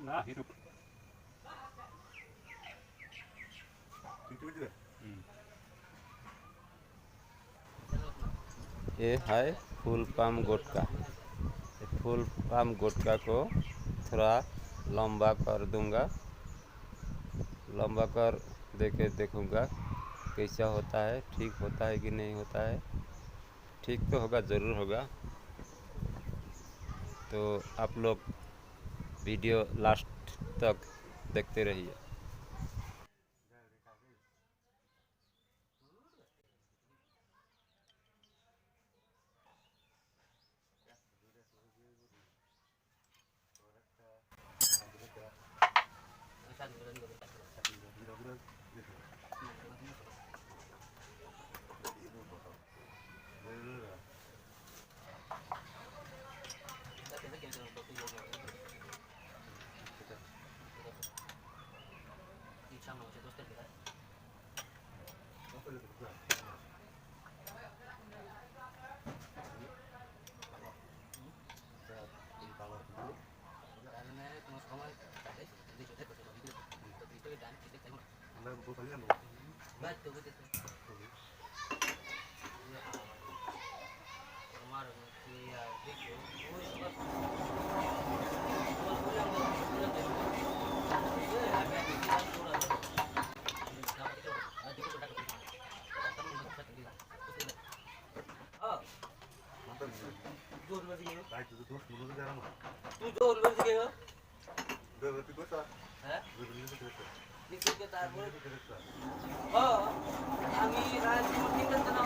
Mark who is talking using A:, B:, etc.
A: Nah, hidup.
B: ये है full palm गुटका। Full palm गुटका को थोड़ा लंबा कर दूंगा, लंबा कर देखूंगा कैसा होता है, ठीक होता है कि नहीं होता है। ठीक तो होगा, ज़रूर होगा। तो आप लोग वीडियो लास्ट तक देखते रहिए।
C: আমি রাজনীতি করতে না